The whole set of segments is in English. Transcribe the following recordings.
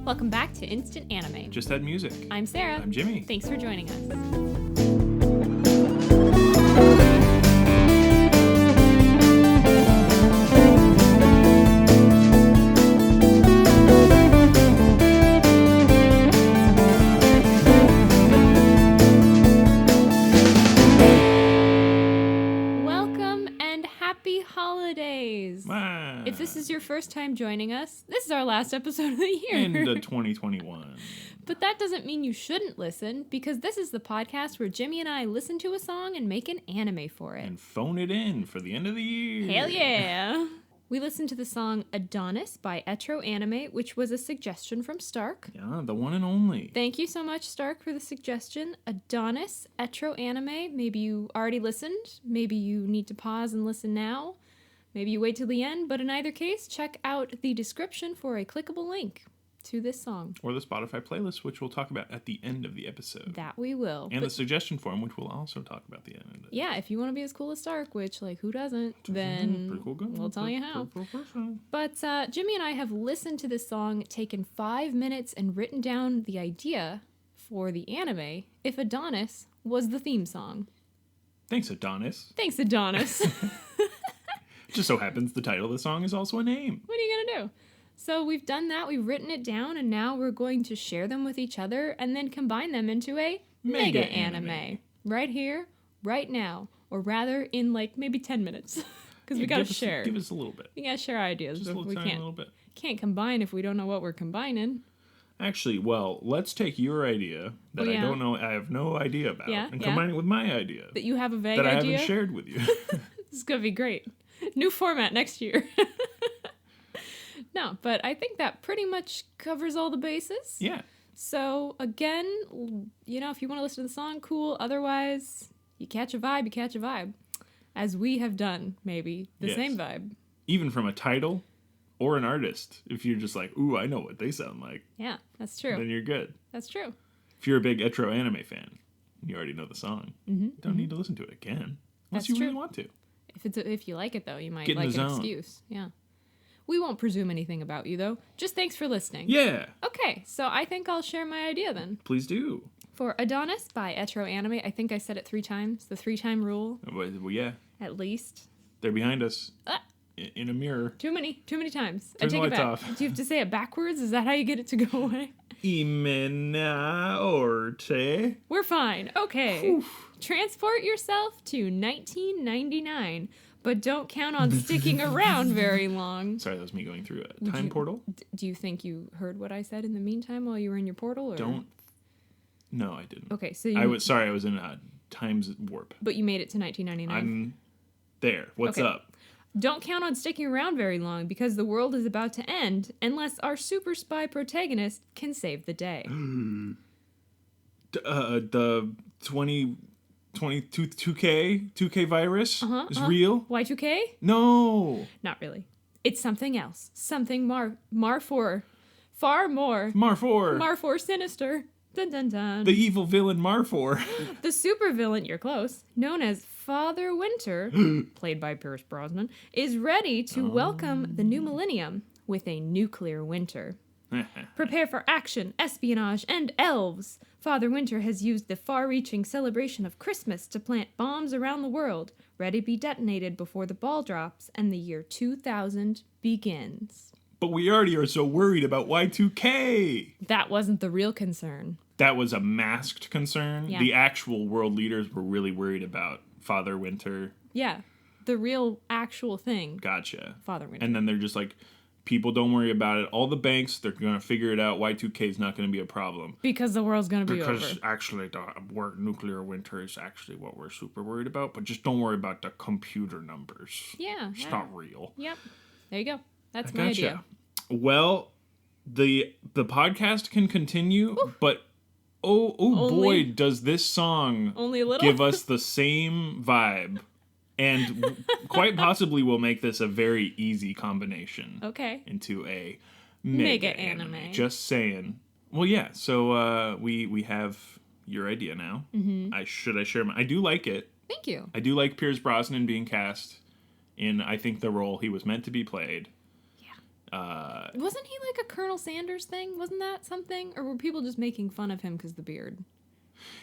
Welcome back to Instant Anime. Just Had Music. I'm Sarah. I'm Jimmy. Thanks for joining us. Wow. If this is your first time joining us, this is our last episode of the year. Into 2021. But that doesn't mean you shouldn't listen, because this is the podcast where Jimmy and I listen to a song and make an anime for it. And phone it in for the end of the year. Hell yeah! We listened to the song Adonis by Y2KIA, which was a suggestion from Stark. Yeah, the one and only. Thank you so much, Stark, for the suggestion. Adonis, Y2KIA. Maybe you already listened. Maybe you need to pause and listen now. Maybe you wait till the end, but in either case, check out the description for a clickable link to this song. Or the Spotify playlist, which we'll talk about at the end of the episode. That we will. And the suggestion form, which we'll also talk about at the end of it. Yeah, if you want to be as cool as Stark, which, like, who doesn't, then cool we'll tell you how. But Jimmy and I have listened to this song, taken 5 minutes, and written down the idea for the anime if Adonis was the theme song. Thanks, Adonis. Thanks, Adonis. Just so happens the title of the song is also a name. What are you going to do? So we've done that, we've written it down, and now we're going to share them with each other and then combine them into a mega anime. Right here, right now. Or rather, in like maybe 10 minutes. Because we got to share. Give us a little bit. We got to share ideas. Just a little bit. Can't combine if we don't know what we're combining. Actually, well, let's take your idea that I don't know, I have no idea about, and combine it with my idea. That you have a vague idea? That I idea? haven't shared with you. This is going to be great. New format next year. No, but I think that pretty much covers all the bases. Yeah. So, again, you know, if you want to listen to the song, cool. Otherwise, you catch a vibe, you catch a vibe. As we have done, maybe, the same vibe. Even from a title or an artist. If you're just like, ooh, I know what they sound like. Yeah, that's true. Then you're good. That's true. If you're a big Y2KIA fan, you already know the song. You don't need to listen to it again. Unless you really want to. If you like it, though, you might Get in like the an zone. excuse. Yeah. We won't presume anything about you, though. Just thanks for listening. Yeah. Okay, so I think I'll share my idea then. Please do. For Adonis by Y2KIA, I think I said it 3 times. The 3-time rule. Well, yeah. At least. They're behind us. In a mirror. Too many times. Turn I take the it back. lights off. Do you have to say it backwards? Is that how you get it to go away? Imena orte. We're fine. Okay. Oof. Transport yourself to 1999, but don't count on sticking around very long. Sorry, that was me going through a time portal. Do you think you heard what I said in the meantime while you were in your portal? Or? No, I didn't. Okay, so I was in a time's warp. But you made it to 1999. I'm there. What's up? Don't count on sticking around very long because the world is about to end unless our super spy protagonist can save the day. The 2K virus is real? Y2K? No. Not really. It's something else. Something far more sinister. Dun dun dun. The evil villain Marfor. The supervillain, you're close, known as Father Winter, played by Pierce Brosnan, is ready to welcome the new millennium with a nuclear winter. Prepare for action, espionage, and elves. Father Winter has used the far-reaching celebration of Christmas to plant bombs around the world, ready to be detonated before the ball drops and the year 2000 begins. But we already are so worried about Y2K. That wasn't the real concern. That was a masked concern. Yeah. The actual world leaders were really worried about Father Winter. Yeah, the real actual thing. Gotcha. Father Winter. And then they're just like, people don't worry about it. All the banks, they're going to figure it out. Y2K is not going to be a problem. Because the world's going to be over. Because actually, the nuclear winter is actually what we're super worried about. But just don't worry about the computer numbers. Yeah. It's not real. Yep. There you go. That's my idea. Well, the podcast can continue, but boy, does this song only a little give us the same vibe. And quite possibly will make this a very easy combination. Okay. Into a mega anime. Just saying. Well, yeah. So we have your idea now. Mm-hmm. I share my? I do like it. Thank you. I do like Pierce Brosnan being cast in, I think, the role he was meant to be played. Wasn't he like a Colonel Sanders thing? Wasn't that something? Or were people just making fun of him because of the beard?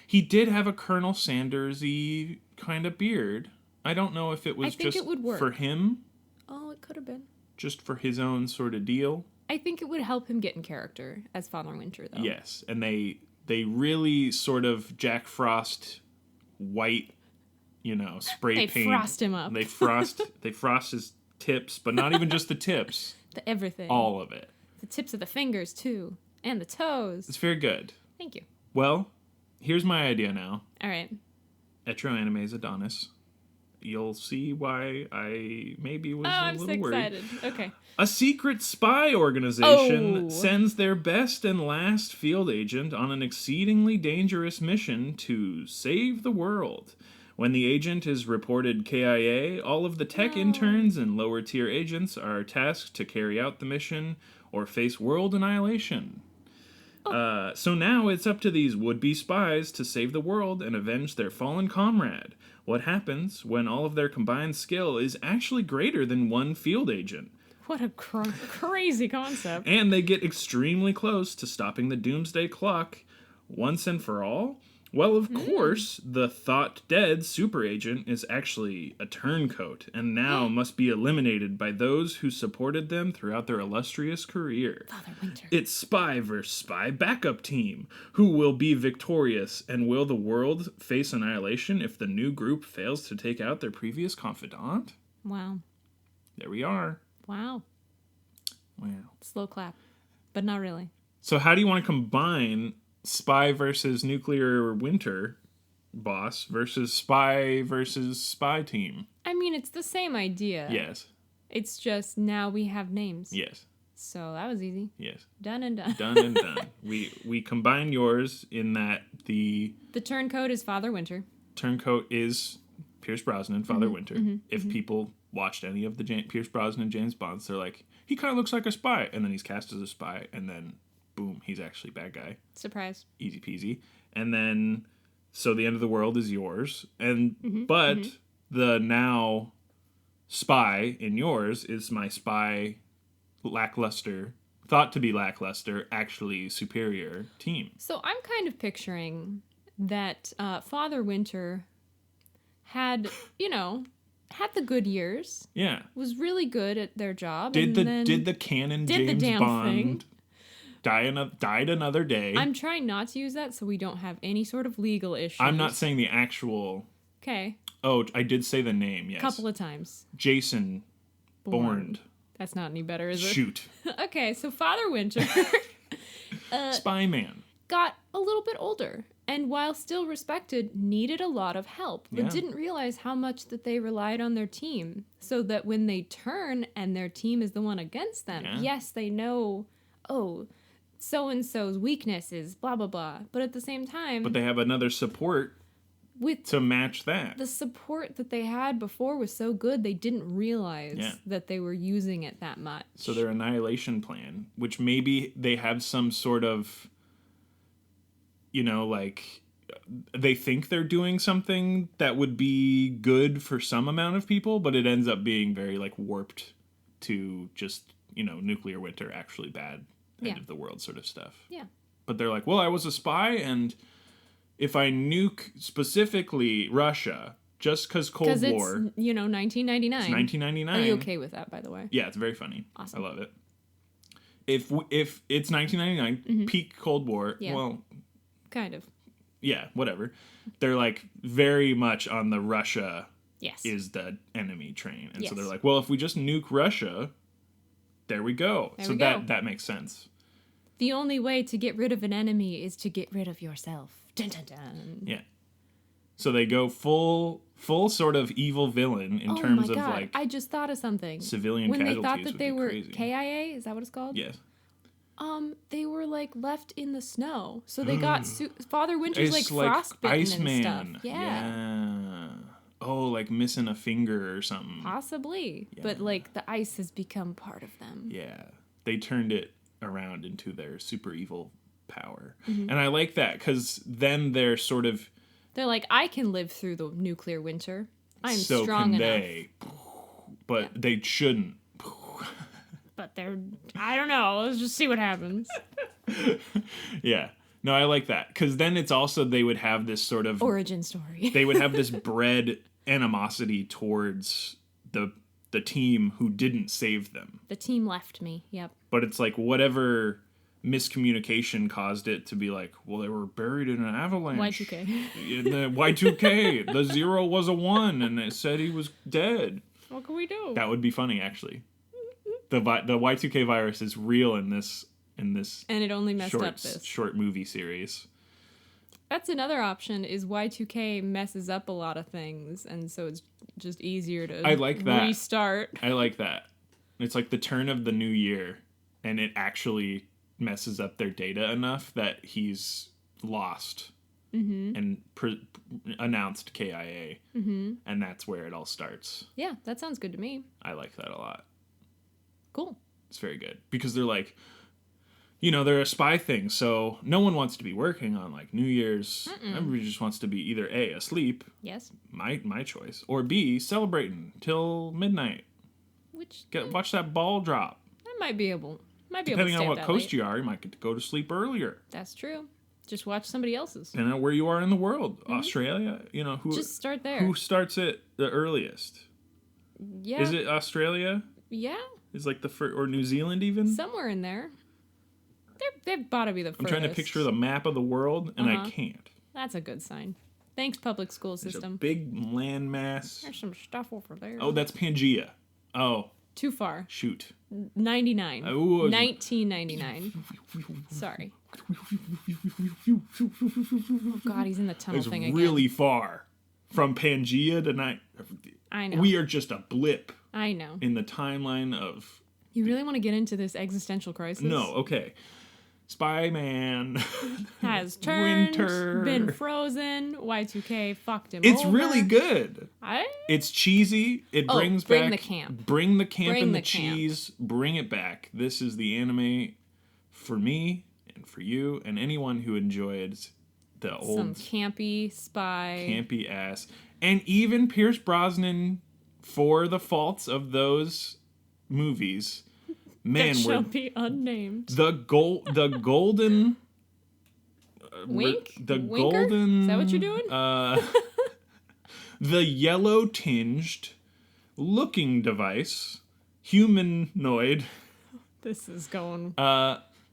He did have a Colonel Sanders-y kind of beard. I don't know if it was just it would work. for him. Oh, it could have been. Just for his own sort of deal. I think it would help him get in character as Father Winter, though. Yes, and they really sort of Jack Frost white, spray paint. They frost him up. They frost his tips, but not even just the tips. The everything. All of it. The tips of the fingers, too. And the toes. It's very good. Thank you. Well, here's my idea now. All right. Etro Anime's Adonis. You'll see why I maybe was a little I'm so worried. excited. Okay. A secret spy organization sends their best and last field agent on an exceedingly dangerous mission to save the world. When the agent is reported KIA, all of the tech interns and lower-tier agents are tasked to carry out the mission or face world annihilation. So now it's up to these would-be spies to save the world and avenge their fallen comrade. What happens when all of their combined skill is actually greater than one field agent? What a crazy concept. And they get extremely close to stopping the doomsday clock once and for all? Well, of course, the thought-dead super agent is actually a turncoat, and now must be eliminated by those who supported them throughout their illustrious career. Father Winter. It's spy versus spy backup team. Who will be victorious, and will the world face annihilation if the new group fails to take out their previous confidant? Wow. There we are. Wow. Wow. Slow clap. But not really. So how do you want to combine spy versus nuclear winter boss versus spy team? I mean, it's the same idea. Yes. It's just now we have names. Yes. So that was easy. Yes. Done and done. Done and done. We combine yours in that the turncoat is Father Winter. turncoat is Pierce Brosnan, Father Winter. If people watched any of the Pierce Brosnan James Bonds, they're like, he kind of looks like a spy, and then he's cast as a spy, and then boom, he's actually bad guy. Surprise. Easy peasy. And then, so the end of the world is yours. And, the now spy in yours is my spy lackluster, thought to be lackluster, actually superior team. So I'm kind of picturing that Father Winter had, had the good years. Yeah. Was really good at their job. Did the canon James Bond died another day? I'm trying not to use that so we don't have any sort of legal issues. I'm not saying the actual. Okay. Oh, I did say the name, yes. Couple of times. Jason Bourne. That's not any better, is it? Shoot. Okay, so Father Winter Spy Man. got a little bit older, and while still respected, needed a lot of help, but didn't realize how much that they relied on their team, so that when they turn and their team is the one against them, yes, they know, so-and-so's weakness is blah, blah, blah, but at the same time... But they have another support to match that. The support that they had before was so good, they didn't realize that they were using it that much. So their annihilation plan, which maybe they have some sort of... they think they're doing something that would be good for some amount of people, but it ends up being very, warped to just, nuclear winter, actually bad, end of the world sort of stuff. Yeah. But they're like, well, I was a spy, and if I nuke specifically Russia, just because Cold War... Because it's, 1999. It's 1999. Are you okay with that, by the way? Yeah, it's very funny. Awesome. I love it. If it's 1999, peak Cold War, well... Kind of. Yeah, whatever. They're very much on the Russia is the enemy train. And so they're like, well, if we just nuke Russia, there we go. That makes sense. The only way to get rid of an enemy is to get rid of yourself. Dun, dun, dun. Yeah. So they go full sort of evil villain in terms of I just thought of something. Civilian when casualties. When they thought that they were crazy. KIA, is that what it's called? Yes. They were left in the snow, so they got Father Winter's frostbitten Iceman. and stuff. Yeah. Oh, missing a finger or something. Possibly, but the ice has become part of them. Yeah, they turned it around into their super evil power, and I like that because then they're sort of. They're like, I can live through the nuclear winter. I'm so strong can enough. They, but they shouldn't. but I don't know. Let's just see what happens. Yeah. No, I like that. Because then it's also, they would have this sort of... Origin story. They would have this bred animosity towards the team who didn't save them. The team left me. Yep. But it's like whatever miscommunication caused it to be like, well, they were buried in an avalanche. Y2K. In the Y2K, the 0 was a 1, and it said he was dead. What can we do? That would be funny, actually. The Y2K virus is real in this and it only messed up this short movie series. That's another option, is Y2K messes up a lot of things, and so it's just easier to restart. I like that. It's like the turn of the new year, and it actually messes up their data enough that he's lost and announced KIA. And that's where it all starts. Yeah, that sounds good to me. I like that a lot. Cool. It's very good. Because they're like... they're a spy thing, so no one wants to be working on, like, New Year's. Everybody just wants to be either A, asleep. Yes. My choice. Or B, celebrating till midnight. Watch that ball drop. I might be able to Depending on what coast late. you are, you might get to go to sleep earlier. That's true. Just watch somebody else's. Depending on where you are in the world. Australia, Just start there. Who starts it the earliest? Yeah. Is it Australia? Yeah. Is like the first, or New Zealand even? Somewhere in there. They've got to be the first. I'm trying to picture the map of the world, and I can't. That's a good sign. Thanks, public school system. There's a big landmass. There's some stuff over there. Oh, that's Pangea. Oh. Too far. Shoot. 99. Oh. 1999. Sorry. Oh, God, he's in the tunnel thing again. It's really far. From Pangea to I know. We are just a blip. I know. In the timeline of... You really want to get into this existential crisis? No, okay. Spy-Man has turned, Winter. Been frozen, Y2K fucked him It's over. really good. It's cheesy. It brings bring back... the camp. Bring the camp Bring and the the cheese. Bring it back. This is the anime for me and for you and anyone who enjoyed the old... Some campy spy. Campy ass. And even Pierce Brosnan, for the faults of those movies... Man, that shall be unnamed. The golden wink. The Winker? golden. Is that what you're doing? The yellow tinged looking device, humanoid. This is going.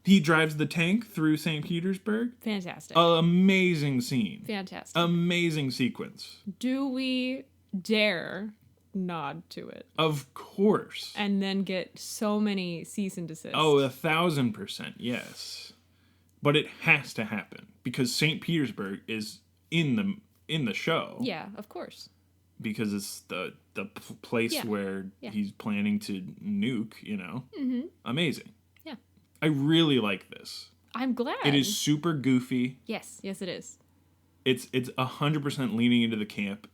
He drives the tank through St. Petersburg. Fantastic. Amazing scene. Fantastic. Amazing sequence. Do we dare nod to it? Of course. And then get so many cease and desist. Oh, 1,000%, yes. But it has to happen because St. Petersburg is in the show. Yeah, of course. Because it's the place where he's planning to nuke, Amazing. Yeah. I really like this. I'm glad. It is super goofy. Yes, it is. It's 100% leaning into the camp.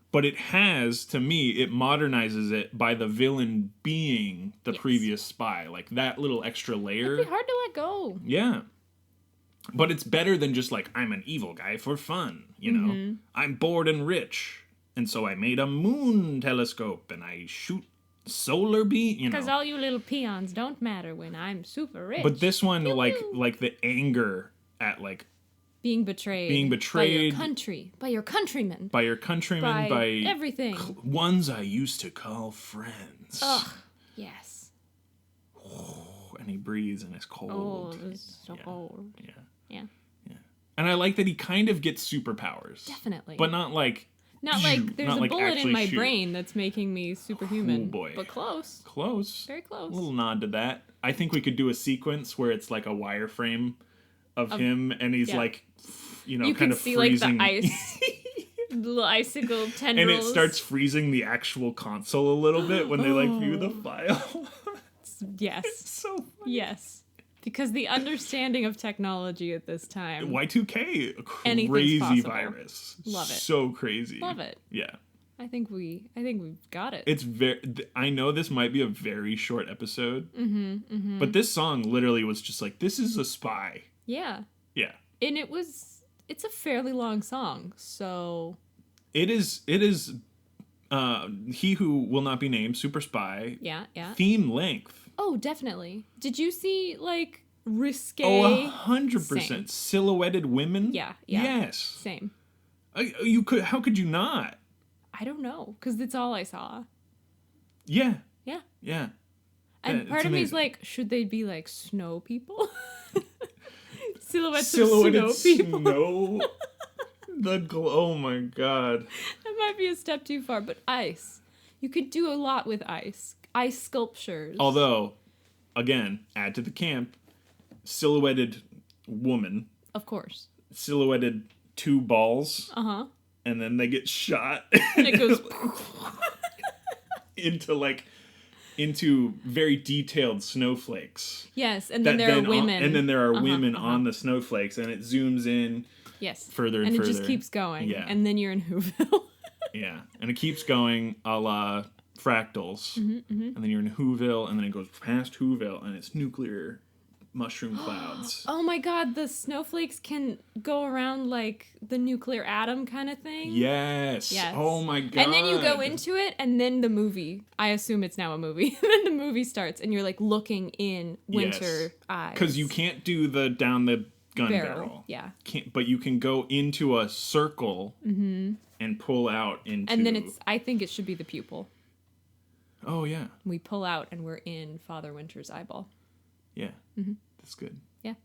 But it has, to me, it modernizes it by the villain being the previous spy. Like, that little extra layer. It'd be hard to let go. Yeah. But it's better than just like, I'm an evil guy for fun, I'm bored and rich. And so I made a moon telescope and I shoot solar beam, Because all you little peons don't matter when I'm super rich. But this one, like the anger at like... Being betrayed. By your country. By your countrymen. By everything. Ones I used to call friends. Ugh. Yes. And he breathes and it's cold. Oh, it's so cold. Yeah. And I like that he kind of gets superpowers. Definitely. But not like... there's a bullet in my brain that's making me superhuman. Oh, boy. But close. Close. Very close. A little nod to that. I think we could do a sequence where it's like a wireframe of him and he's like, you kind of see freezing. Like the ice, little icicle tendrils. And it starts freezing the actual console a little bit when they view the file. Yes. It's so funny. Yes. Because the understanding of technology at this time. Y2K, a crazy virus. Love it. So crazy. Love it. Yeah. I think we've got it. It's I know this might be a very short episode. But this song literally was just like, this is a spy. Yeah. Yeah. And it's a fairly long song, so... It is He Who Will Not Be Named, Super Spy. Yeah. Theme length. Oh, definitely. Did you see, like, risque... Oh, 100%. Same. Silhouetted women? Yeah. Yes. Same. How could you not? I don't know, because it's all I saw. Yeah. Yeah. Yeah. And part of me is like, should they be, like, snow people? Silhouettes Silhouetted of snow people. snow. Oh my god. That might be a step too far, but ice. You could do a lot with ice. Ice sculptures. Although, again, add to the camp, silhouetted woman. Of course. Silhouetted two balls. Uh-huh. And then they get shot. And it goes... into very detailed snowflakes. Yes, and then there are women. And then there are women on the snowflakes, and it zooms in further and further. And it just keeps going. Yeah. And then you're in Whoville. Yeah, and it keeps going a la Fractals. And then you're in Whoville, and then it goes past Whoville, and it's nuclear mushroom clouds. Oh my god, the snowflakes can go around like the nuclear atom kind of thing. Yes. Oh my god. And then you go into it, and then the movie, I assume it's now a movie, then the movie starts, and you're like looking in winter eyes. Because you can't do the down the gun barrel. Yeah. But you can go into a circle and pull out into... And then I think it should be the pupil. Oh, yeah. We pull out, and we're in Father Winter's eyeball. Yeah. That's good. Yeah.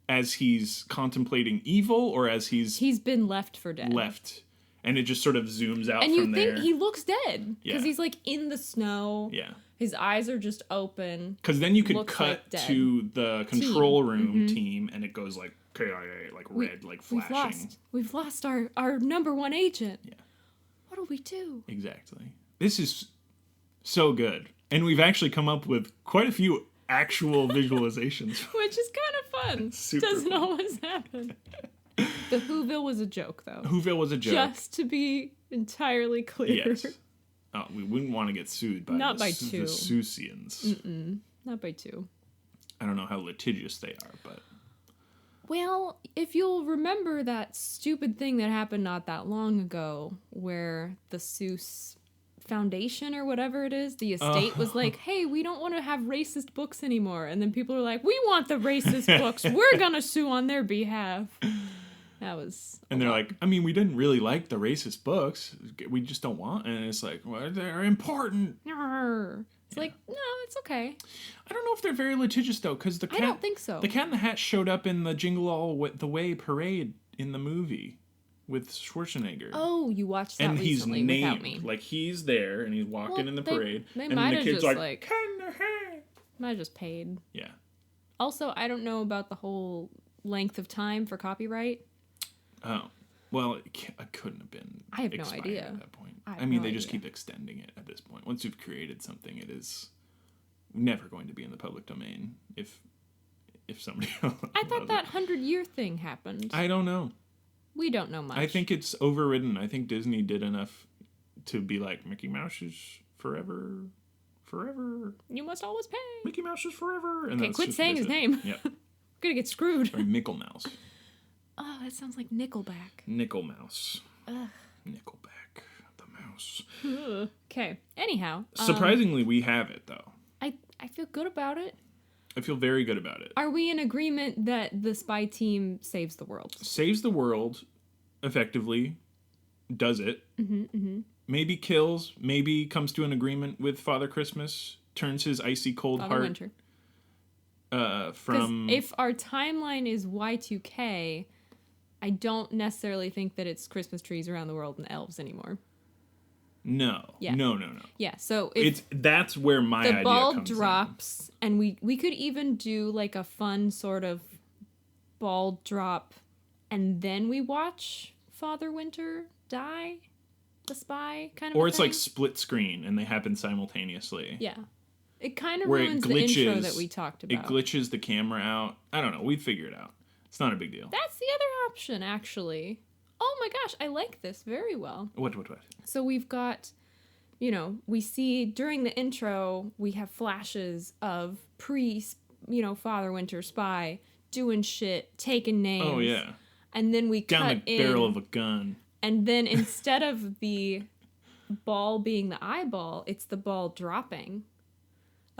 As he's contemplating evil, or as he's been left for dead. Left. And it just sort of zooms out and from there. And you think he looks dead. Because Yeah. he's like in the snow. Yeah. His eyes are just open. Because then you could cut like to the control room team, and it goes like KIA, like red, like flashing. We've lost our number one agent. Yeah. What do we do? Exactly. This is so good. And we've actually come up with quite a few actual visualizations. Which is kind of fun. Super Doesn't fun. always happen. The Whoville was a joke, though. Whoville was a joke. Just to be entirely clear. Yes. Oh, we wouldn't want to get sued by Not the by two. Seussians. Not by two. I don't know how litigious they are, but... Well, if you'll remember that stupid thing that happened not that long ago, where the Seuss Foundation or whatever it is, the estate was like, hey, we don't want to have racist books anymore. And then people are like, we want the racist books. We're going to sue on their behalf. That was... And they're like, I mean, we didn't really like the racist books. We just don't want... And it's like, well, they're important. It's like, no, it's okay. I don't know if they're very litigious, though, because the cat... I don't think so. The Cat in the Hat showed up in the Jingle All the Way parade in the movie with Schwarzenegger. Oh, you watched that and recently he's named, without me. Like, he's there, and he's walking in the parade. They and might the have kid's just, like, Cat in the Hat. Might have just paid. Yeah. Also, I don't know about the whole length of time for copyright. Oh. Well, it couldn't have been I have no expired idea. at that point. I I mean, no they just idea. keep extending it at this point. Once you've created something, it is never going to be in the public domain if somebody else... I thought that 100-year thing happened. I don't know. We don't know much. I think it's overridden. I think Disney did enough to be like, Mickey Mouse is forever. You must always pay. Mickey Mouse is forever. And Okay, that's quit just saying his name. Yeah. I'm gonna get screwed. Or Mickle Mouse. Oh, that sounds like Nickelback. Nickel Mouse. Ugh. Nickelback. The mouse. Okay. Anyhow. Surprisingly, we have it, though. I feel good about it. I feel very good about it. Are we in agreement that the spy team saves the world? Saves the world, effectively. Does it. Maybe kills. Maybe comes to an agreement with Father Christmas. Turns his icy cold Father heart. Winter. From... If our timeline is Y2K, I don't necessarily think that it's Christmas trees around the world and elves anymore. No. Yeah. No. Yeah, so if that's where my the idea ball comes drops, and we could even do like a fun sort of ball drop, and then we watch Father Winter die, the spy kind of. Or a it's thing. like split screen and they happen simultaneously. Yeah, it kind of Where it ruins glitches, the intro that we talked about. It glitches the camera out. I don't know. We'd figure it out. It's not a big deal. That's the other option, actually. Oh my gosh, I like this very well. What? So we've got, we see during the intro, we have flashes of Father Winter spy doing shit, taking names. Oh, yeah. And then we Down cut the in. barrel of a gun. And then instead of the ball being the eyeball, it's the ball dropping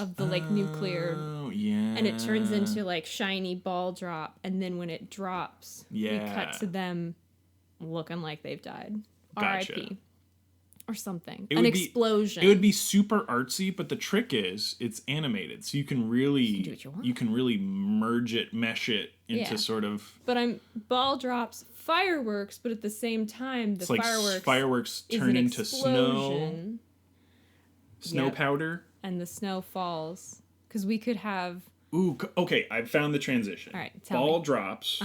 of the like nuclear. Oh, yeah. And it turns into like shiny ball drop, and then when it drops, we cut to them looking like they've died. Gotcha. R.I.P. Or something. An explosion. It would be super artsy, but the trick is it's animated, so you can really you can really mesh it into sort of. But ball drops fireworks, but at the same time the fireworks turn into snow powder, and the snow falls because we could have. Ooh, okay! I found the transition. All right, ball drops.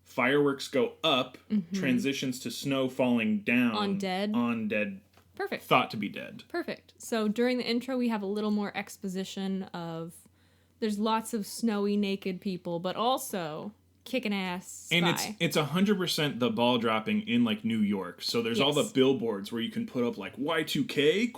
Fireworks go up. Transitions to snow falling down on dead. Perfect. Thought to be dead. Perfect. So during the intro, we have a little more exposition of there's lots of snowy, naked people, but also kicking ass spy. And it's 100% the ball dropping in like New York. So there's all the billboards where you can put up like Y2K ?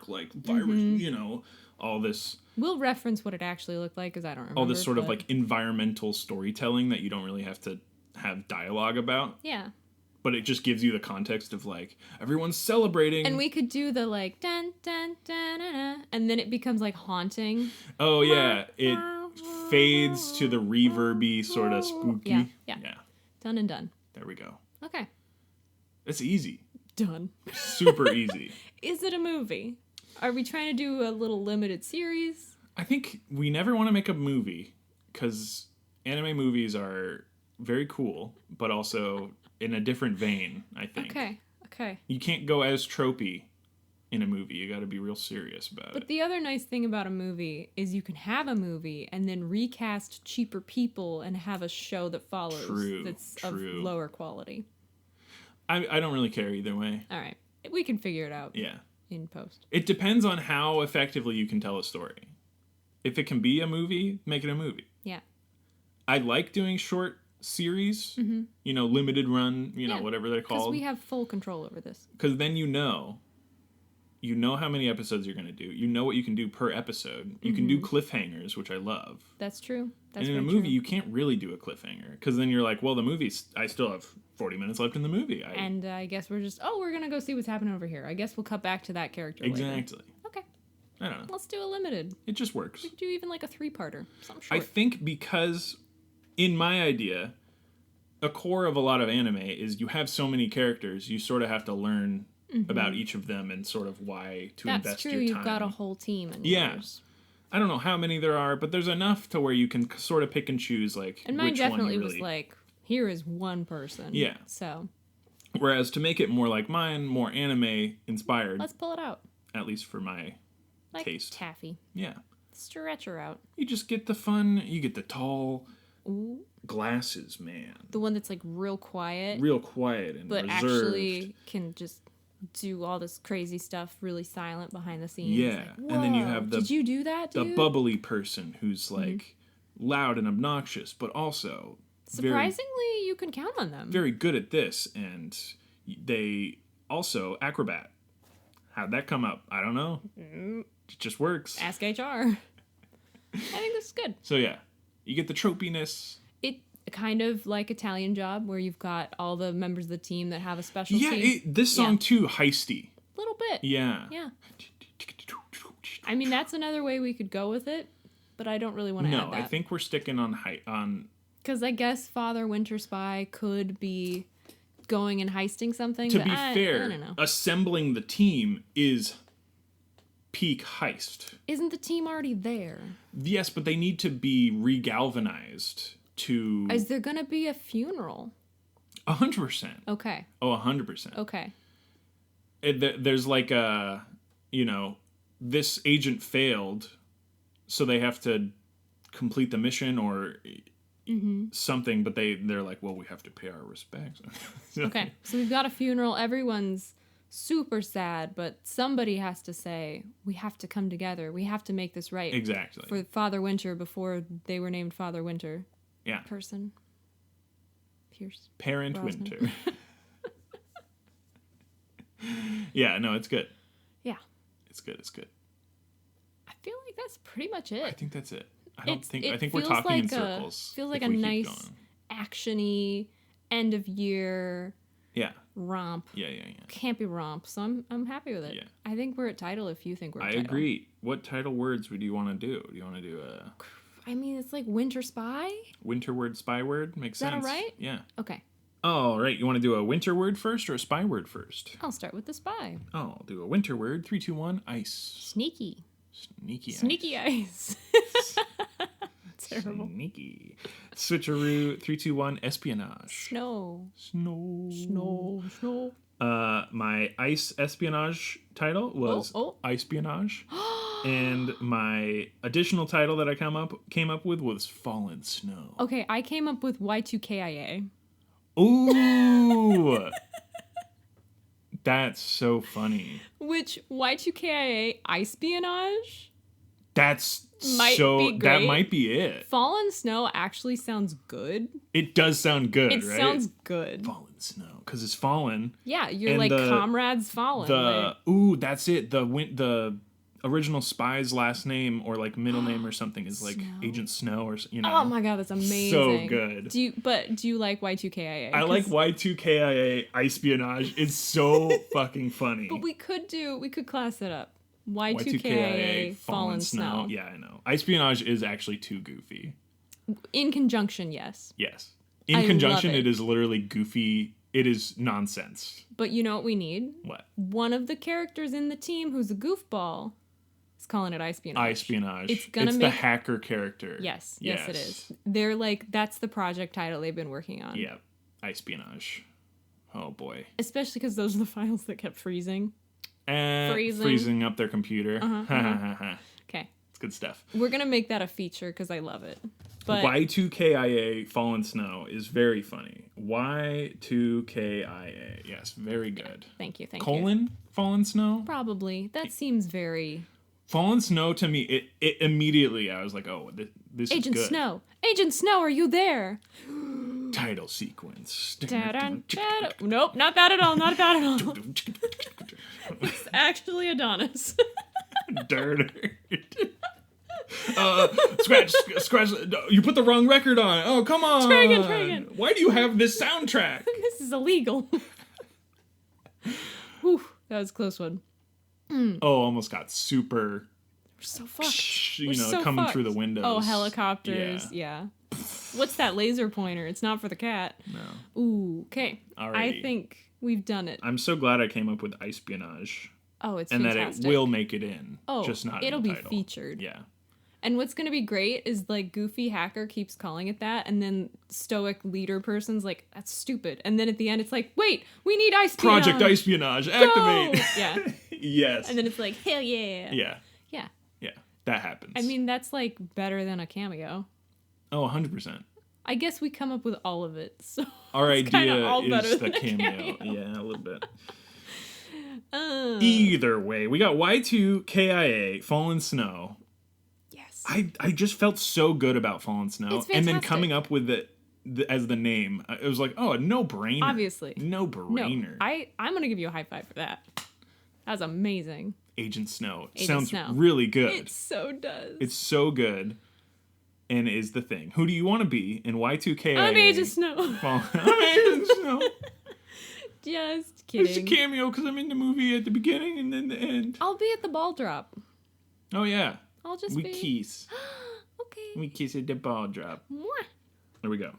Like virus, all this. We'll reference what it actually looked like because I don't remember. All this sort of like environmental storytelling that you don't really have to have dialogue about. Yeah. But it just gives you the context of like everyone's celebrating. And we could do the like dun dun dun dun, dun and then it becomes like haunting. Oh yeah, it fades to the reverby sort of spooky. Yeah. Done and done. There we go. Okay. It's easy. Done. Super easy. Is it a movie? Are we trying to do a little limited series? I think we never want to make a movie because anime movies are very cool, but also in a different vein, I think. Okay. You can't go as tropey in a movie. You got to be real serious about it. But the other nice thing about a movie is you can have a movie and then recast cheaper people and have a show that follows that's of lower quality. I don't really care either way. All right. We can figure it out. Yeah. In post. It depends on how effectively you can tell a story. If it can be a movie, make it a movie. Yeah. I like doing short series, limited run, whatever they're called. Because we have full control over this. Because then you know how many episodes you're going to do. You know what you can do per episode. You can do cliffhangers, which I love. That's true. And in a movie, you can't really do a cliffhanger. Because then you're like, well, I still have 40 minutes left in the movie. And I guess we're just, we're going to go see what's happening over here. I guess we'll cut back to that character later. Exactly. Okay. I don't know. Let's do a limited. It just works. We could do even like a 3-parter. Something short. I think because, in my idea, a core of a lot of anime is you have so many characters, you sort of have to learn about each of them and sort of why to invest your time. That's true. You've got a whole team in yours. I don't know how many there are, but there's enough to where you can sort of pick and choose like and mine which definitely one you was like, here is one person. Yeah. So. Whereas to make it more like mine, more anime inspired. Let's pull it out. At least for my taste. Taffy. Yeah. Stretch her out. You just get the fun. You get the tall glasses, man. The one that's like real quiet. Real quiet and but reserved. Actually can just do all this crazy stuff really silent behind the scenes. Yeah. Like, and then you have did you do that, dude? The bubbly person who's like loud and obnoxious, but also surprisingly you can count on them. Very good at this, and they also acrobat. How'd that come up? I don't know. It just works. Ask HR. I think this is good. So yeah, you get the tropiness. It kind of like Italian Job, where you've got all the members of the team that have a specialty. Yeah, this song too, heisty. A little bit. Yeah. Yeah. I mean, that's another way we could go with it, but I don't really want to add that. No, I think we're sticking on. Because I guess Father Winter Spy could be going and heisting something. To be fair, I don't know. Assembling the team is peak heist. Isn't the team already there? Yes, but they need to be regalvanized to... Is there going to be a funeral? 100%. Okay. Oh, 100%. Okay. There's like a, this agent failed, so they have to complete the mission or something, but they're like, well, we have to pay our respects. Okay, so we've got a funeral. Everyone's super sad, but somebody has to say, we have to come together. We have to make this right. Exactly. For Father Winter before they were named Father Winter. Yeah. Person. Pierce. Parent Brosnan. Winter. Yeah, no, it's good. Yeah. It's good. I feel like that's pretty much it. I think that's it. I think we're feels talking like in circles. Feels like a nice, action-y, end of year, Yeah. Romp. Yeah. Can't be romp, so I'm happy with it. Yeah. I think we're at title if you think we're at I title. agree. What title words would you want to do? Do you want to do a... I mean, it's like winter spy. Winter word, spy word? Makes sense. Is that all right? Yeah. Okay. All right. You want to do a winter word first or a spy word first? I'll start with the spy. I'll do a winter word. 3, 2, 1. Ice. Sneaky. Sneaky ice. Sneaky ice. Terrible. Sneaky. Switcheroo. 3, 2, 1. Espionage. Snow. My ice espionage title was Icepionage. And my additional title that I came up with was Fallen Snow. Okay, I came up with Y2KIA. Ooh! That's so funny. Which Y2KIA Icepionage That's might be great. That might be it. Fallen Snow actually sounds good. It does sound good, right? It sounds good. Fallen Snow, because it's fallen. Yeah, you're And like comrades fallen. That's it. The original spy's last name or like middle name or something is like Agent Snow or Oh my god, that's amazing. So good. Do you like Y2KIA? I like Y2KIA Icepionage. It's so fucking funny. But we could class it up. Y2KIA Fallen Snow. Yeah, I know. Icepionage is actually too goofy. In conjunction, yes. Yes. In conjunction, it is literally goofy. It is nonsense. But you know what we need? What? One of the characters in the team who's a goofball is calling it Icepionage. Icepionage. It's the hacker character. Yes, it is. They're like, that's the project title they've been working on. Yeah, Icepionage. Oh boy. Especially because those are the files that kept freezing. Freezing up their computer. Okay. It's good stuff. We're going to make that a feature because I love it. But Y2KIA Fallen Snow is very funny. Y2KIA. Yes, very good. Thank you. Fallen Snow? Probably. That seems very... Fallen Snow, to me, it immediately, I was like, oh, this Agent is good. Snow! Agent Snow, are you there? Title sequence. Nope, not that at all. Not that at all. It's actually Adonis. Dirt. Scratch. You put the wrong record on. Oh, come on. Try again. Why do you have this soundtrack? This is illegal. Whew, that was a close one. Oh, almost got super. We're so fucked. Coming through the windows. Oh, helicopters. Yeah. What's that laser pointer? It's not for the cat. No. Ooh, okay. Alrighty. I think we've done it. I'm so glad I came up with Icepionage. Oh, it's and fantastic. that it will make it in. Oh, just not it'll in the be title. Featured. Yeah. And what's going to be great is like Goofy Hacker keeps calling it that, and then Stoic Leader person's like, that's stupid. And then at the end it's like, wait, we need Icepionage. Project Icepionage, activate. Go! Yeah. Yes. And then it's like, hell yeah. Yeah. Yeah. Yeah. That happens. I mean, that's like better than a cameo. Oh, 100%. I guess we come up with all of it. So our idea all is the cameo. Yeah, a little bit. Either way, we got Y2KIA, Fallen Snow. Yes. I just felt so good about Fallen Snow. It's and then fantastic. coming up with it as the name, it was like, oh, a no-brainer. Obviously. No-brainer. No, I'm going to give you a high five for that. That was amazing. Agent Snow. Agent Sounds Snow. really good. It so does. It's so good. And is the thing. Who do you want to be in Y2KIA? I'm Agent Snow. I'm Agent Snow. Just kidding. It's a cameo because I'm in the movie at the beginning and then the end. I'll be at the ball drop. Oh, yeah. I'll just we be... kiss. Okay. We kiss at the ball drop. Mwah. There we go.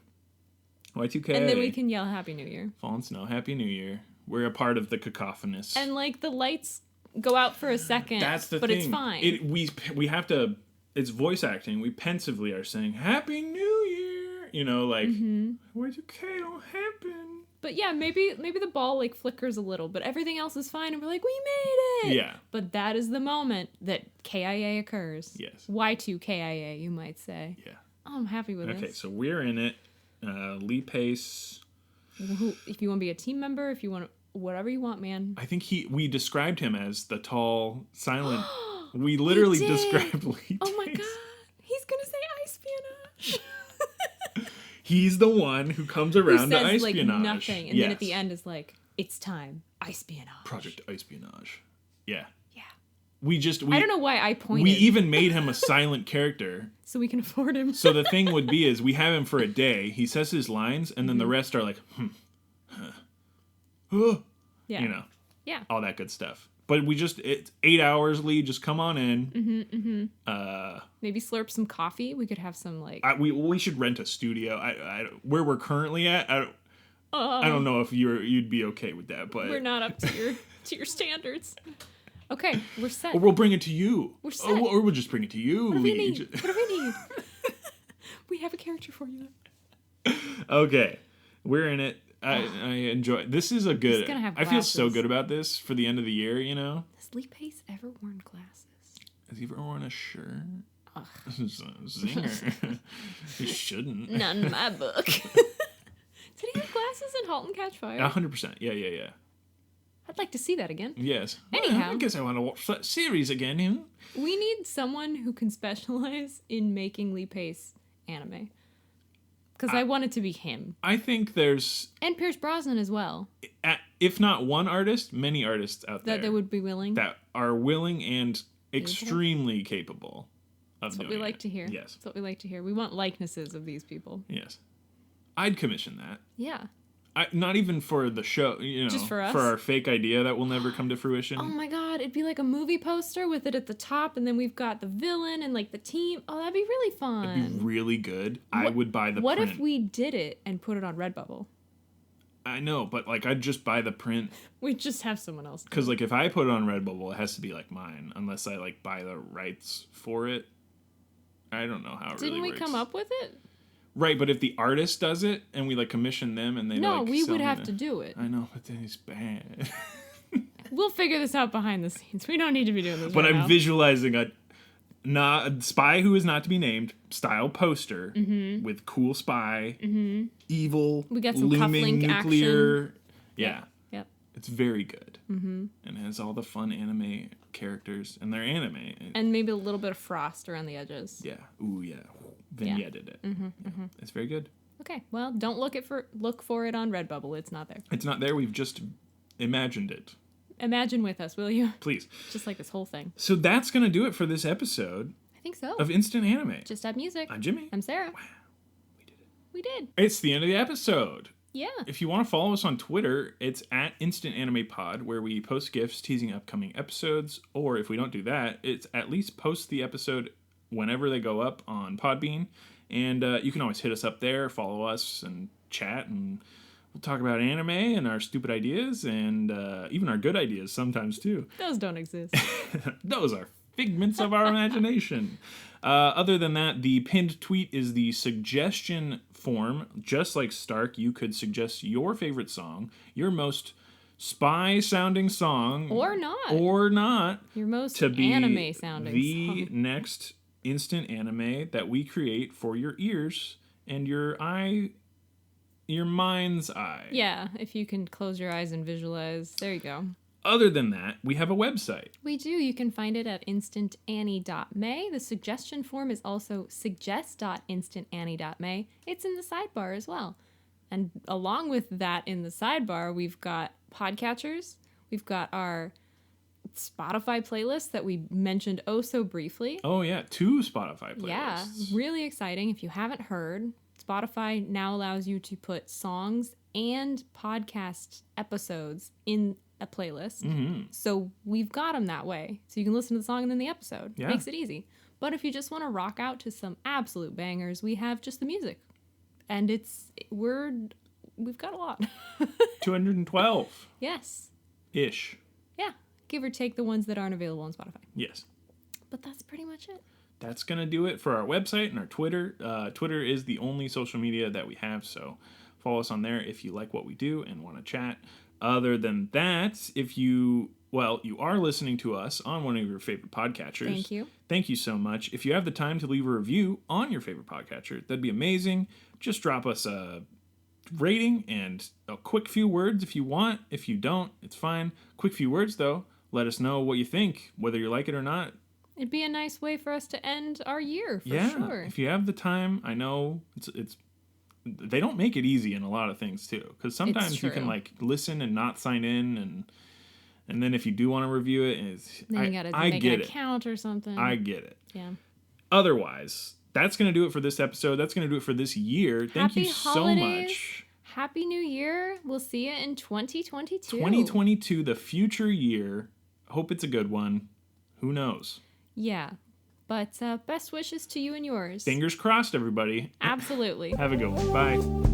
Y2KIA. And then we can yell Happy New Year. Fallen Snow. Happy New Year. We're a part of the cacophonous. And like the lights go out for a second. That's the but thing. It's fine. We have to... It's voice acting. We pensively are saying, Happy New Year! You know, like, Y2K don't happen. But yeah, maybe the ball like flickers a little, but everything else is fine, and we're like, we made it! Yeah. But that is the moment that KIA occurs. Yes. Y2KIA, you might say. Yeah. Oh, I'm happy with Okay, this. so we're in it. Lee Pace. If you want to be a team member, if you want whatever you want, man. I think we described him as the tall, silent... We literally described Lee Oh my Pace. god. He's gonna say Icepionage. He's the one who comes around to says, espionage. like, nothing, and then at the end is like, it's time. Espionage. Project Espionage. Yeah. Yeah. We I don't know why I pointed. We even made him a silent character. So we can afford him. So the thing would be is we have him for a day. He says his lines, and then the rest are like, Yeah. You know, Yeah. all that good stuff. But it's 8 hours, Lee. Just come on in. Maybe slurp some coffee. We could have some like. We should rent a studio. Where we're currently at. I don't know if you'd be okay with that, but we're not up to your standards. Okay, we're set. Or we'll bring it to you. We're set. Or we'll just bring it to you. What do we need? What do we need? We have a character for you. Okay, we're in it. I enjoy. This is a good. He's gonna have I feel so glasses. good about this for the end of the year. You know. Has Lee Pace ever worn glasses? Has he ever worn a shirt? Zinger. He shouldn't. Not in my book. Did he have glasses in *Halt and Catch Fire*? 100%. Yeah. I'd like to see that again. Yes. Anyhow. I guess I want to watch that series again. You know? We need someone who can specialize in making Lee Pace anime. Because I want it to be him. I think there's... And Pierce Brosnan as well. If not one artist, many artists out there. That they would be willing. That are willing and extremely capable of That's what doing we like it. to hear. Yes. That's what we like to hear. We want likenesses of these people. Yes. I'd commission that. Yeah. Not even for the show, you know. Just for us? For our fake idea that will never come to fruition. Oh my god, it'd be like a movie poster with it at the top, and then we've got the villain and like the team. Oh, that'd be really fun. It'd be really good. I would buy the print. What if we did it and put it on Redbubble? I know, but like I'd just buy the print. We just have someone else. Because like if I put it on Redbubble, it has to be like mine, unless I like buy the rights for it. I don't know how it Didn't really we works. come up with it? Right, but if the artist does it and we like commission them and they No, like we sell would me have the- to do it. I know, but then it's bad. We'll figure this out behind the scenes. We don't need to be doing this But right I'm now. visualizing a spy who is not to be named style poster with cool spy, evil, We got some looming cufflink nuclear. Yeah, Yep. it's very good. And has all the fun anime characters, and they're anime. And maybe a little bit of frost around the edges. Yeah. Ooh, yeah. Vignetted it. Yeah. It's very good. Okay, well, don't look for it on Redbubble. It's not there. It's not there. We've just imagined it. Imagine with us, will you? Please. Just like this whole thing. So that's going to do it for this episode I think so. of Instant Anime. Just add music. I'm Jimmy. I'm Sarah. Wow. We did it. We did. It's the end of the episode. Yeah. If you want to follow us on Twitter, it's at Instant Anime Pod, where we post GIFs teasing upcoming episodes. Or if we don't do that, it's at least post the episode whenever they go up on Podbean. And you can always hit us up there, follow us, and chat. And we'll talk about anime and our stupid ideas and even our good ideas sometimes, too. Those don't exist. Those are figments of our imagination. Other than that, the pinned tweet is the suggestion form. Just like Stark, you could suggest your favorite song, your most spy-sounding song. Or not. Or not. Your most to be anime-sounding the song. next instant anime that we create for your ears and your mind's eye. Yeah, if you can close your eyes and visualize. There you go. Other than that, we have a website. We do. You can find it at instantannie.may. The suggestion form is also suggest.instantannie.may. It's in the sidebar as well. And along with that in the sidebar, we've got podcatchers. We've got our Spotify playlist that we mentioned oh so briefly. Oh, yeah. 2 Spotify playlists. Yeah, really exciting. If you haven't heard, Spotify now allows you to put songs and podcast episodes in a playlist. Mm-hmm. So we've got them that way. So you can listen to the song and then the episode. Yeah. Makes it easy. But if you just want to rock out to some absolute bangers, we have just the music. And we've got a lot. 212. Yes. Ish. Yeah. Give or take the ones that aren't available on Spotify. Yes. But that's pretty much it. That's going to do it for our website and our Twitter. Twitter is the only social media that we have, so follow us on there if you like what we do and want to chat. Other than that, if you are listening to us on one of your favorite podcatchers. Thank you. Thank you so much. If you have the time to leave a review on your favorite podcatcher, that'd be amazing. Just drop us a rating and a quick few words if you want. If you don't, it's fine. Quick few words, though. Let us know what you think, whether you like it or not. It'd be a nice way for us to end our year, for sure. If you have the time, I know it's they don't make it easy in a lot of things too, because sometimes you can like listen and not sign in, and then if you do want to review it, then you gotta make an account or something. I get it. Yeah. Otherwise, that's gonna do it for this episode. That's gonna do it for this year. Thank you so holidays. much. Happy New Year. We'll see you in 2022. 2022, the future year. Hope it's a good one. Who knows? Yeah. But best wishes to you and yours. Fingers crossed, everybody. Absolutely. Have a good one. Bye.